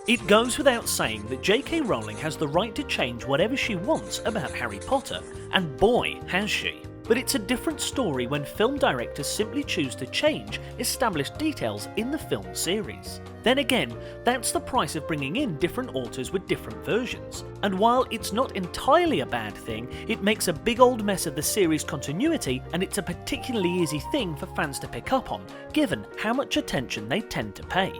It goes without saying that J.K. Rowling has the right to change whatever she wants about Harry Potter, and boy has she. But it's a different story when film directors simply choose to change established details in the film series. Then again, that's the price of bringing in different authors with different versions. And while it's not entirely a bad thing, it makes a big old mess of the series' continuity, and it's a particularly easy thing for fans to pick up on, given how much attention they tend to pay.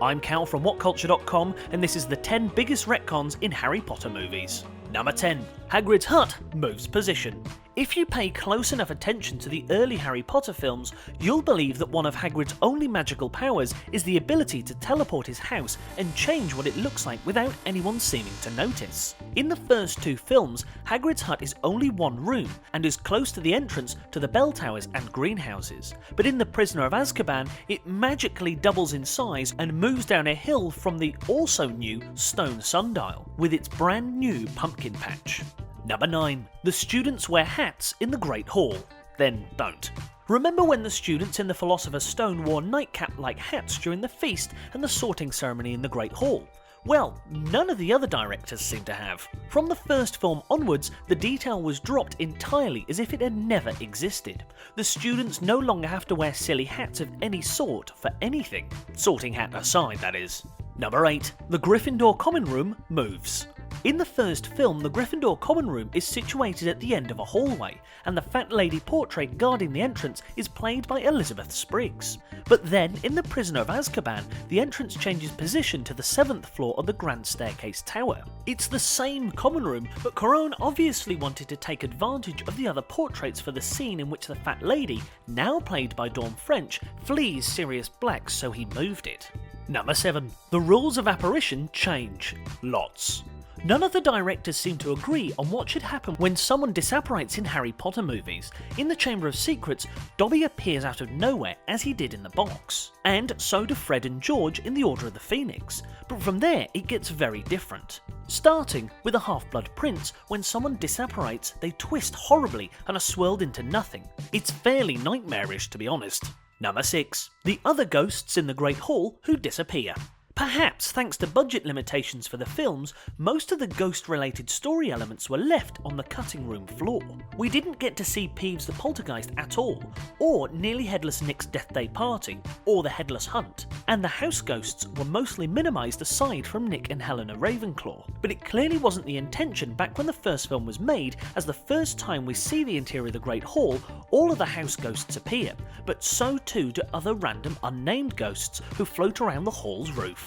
I'm Cal from WhatCulture.com, and this is the 10 biggest retcons in Harry Potter movies. Number 10. Hagrid's hut moves position. If you pay close enough attention to the early Harry Potter films, you'll believe that one of Hagrid's only magical powers is the ability to teleport his house and change what it looks like without anyone seeming to notice. In the first two films, Hagrid's hut is only one room and is close to the entrance to the bell towers and greenhouses. But in The Prisoner of Azkaban, it magically doubles in size and moves down a hill from the also new stone sundial, with its brand new pumpkin patch. Number 9. The students wear hats in the Great Hall. Then don't. Remember when the students in the Philosopher's Stone wore nightcap-like hats during the feast and the sorting ceremony in the Great Hall? Well, none of the other directors seem to have. From the first film onwards, the detail was dropped entirely as if it had never existed. The students no longer have to wear silly hats of any sort for anything. Sorting hat aside, that is. Number 8. The Gryffindor common room moves. In the first film, the Gryffindor common room is situated at the end of a hallway, and the fat lady portrait guarding the entrance is played by Elizabeth Spriggs. But then, in The Prisoner of Azkaban, the entrance changes position to the 7th floor of the Grand Staircase Tower. It's the same common room, but Cuarón obviously wanted to take advantage of the other portraits for the scene in which the fat lady, now played by Dawn French, flees Sirius Black, so he moved it. Number 7. The rules of apparition change. Lots. None of the directors seem to agree on what should happen when someone disapparates in Harry Potter movies. In the Chamber of Secrets, Dobby appears out of nowhere as he did in the box, and so do Fred and George in The Order of the Phoenix, but from there it gets very different. Starting with the Half-Blood Prince, when someone disapparates, they twist horribly and are swirled into nothing. It's fairly nightmarish, to be honest. Number 6. The other ghosts in the Great Hall who disappear. Perhaps thanks to budget limitations for the films, most of the ghost-related story elements were left on the cutting room floor. We didn't get to see Peeves the Poltergeist at all, or Nearly Headless Nick's Death Day Party, or the Headless Hunt, and the house ghosts were mostly minimised aside from Nick and Helena Ravenclaw. But it clearly wasn't the intention back when the first film was made, as the first time we see the interior of the Great Hall, all of the house ghosts appear, but so too do other random unnamed ghosts who float around the hall's roof.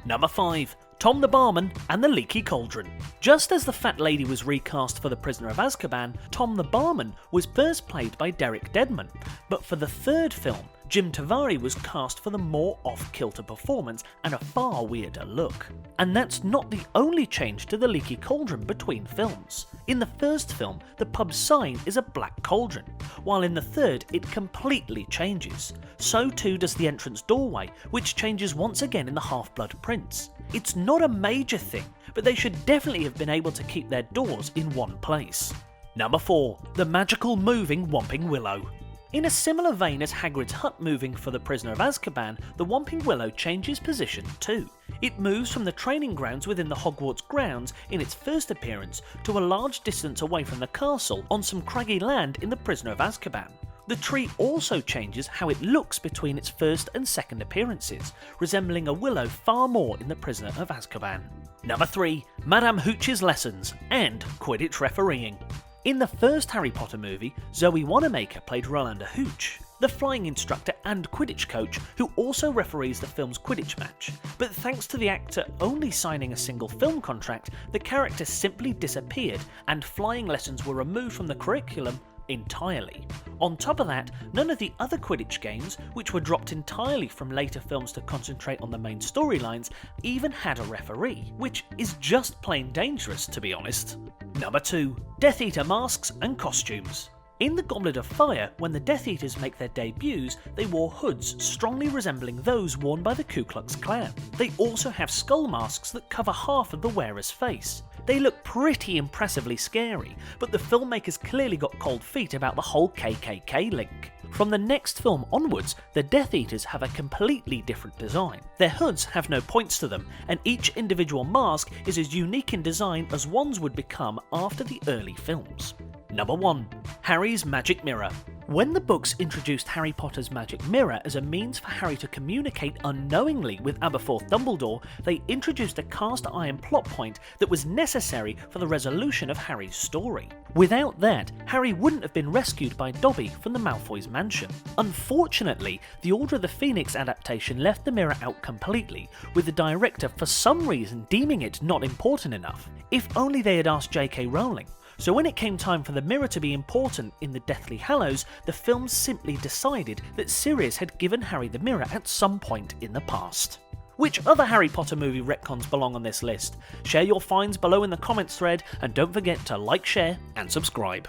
Number 5. Tom the Barman and the Leaky Cauldron. Just as the fat lady was recast for The Prisoner of Azkaban, Tom the Barman was first played by Derek Dedman, but for the third film, Jim Tavari was cast for the more off-kilter performance and a far weirder look. And that's not the only change to the Leaky Cauldron between films. In the first film, the pub's sign is a black cauldron, while in the third it completely changes. So too does the entrance doorway, which changes once again in the Half-Blood Prince. It's not a major thing, but they should definitely have been able to keep their doors in one place. Number 4. The magical moving Whomping Willow. In a similar vein as Hagrid's hut moving for The Prisoner of Azkaban, the Whomping Willow changes position too. It moves from the training grounds within the Hogwarts grounds in its first appearance to a large distance away from the castle on some craggy land in The Prisoner of Azkaban. The tree also changes how it looks between its first and second appearances, resembling a willow far more in The Prisoner of Azkaban. Number 3. Madame Hooch's lessons and Quidditch refereeing. In the first Harry Potter movie, Zoe Wanamaker played Rolanda Hooch, the flying instructor and Quidditch coach who also referees the film's Quidditch match. But thanks to the actor only signing a single film contract, the character simply disappeared and flying lessons were removed from the curriculum entirely. On top of that, none of the other Quidditch games, which were dropped entirely from later films to concentrate on the main storylines, even had a referee, which is just plain dangerous, to be honest. Number 2. Death Eater masks and costumes. In The Goblet of Fire, when the Death Eaters make their debuts, they wore hoods strongly resembling those worn by the Ku Klux Klan. They also have skull masks that cover half of the wearer's face. They look pretty impressively scary, but the filmmakers clearly got cold feet about the whole KKK link. From the next film onwards, the Death Eaters have a completely different design. Their hoods have no points to them, and each individual mask is as unique in design as ones would become after the early films. Number 1. Harry's Magic Mirror. When the books introduced Harry Potter's magic mirror as a means for Harry to communicate unknowingly with Aberforth Dumbledore, they introduced a cast-iron plot point that was necessary for the resolution of Harry's story. Without that, Harry wouldn't have been rescued by Dobby from the Malfoys' mansion. Unfortunately, the Order of the Phoenix adaptation left the mirror out completely, with the director for some reason deeming it not important enough. If only they had asked J.K. Rowling. So when it came time for the mirror to be important in the Deathly Hallows, the film simply decided that Sirius had given Harry the mirror at some point in the past. Which other Harry Potter movie retcons belong on this list? Share your finds below in the comments thread, and don't forget to like, share and subscribe.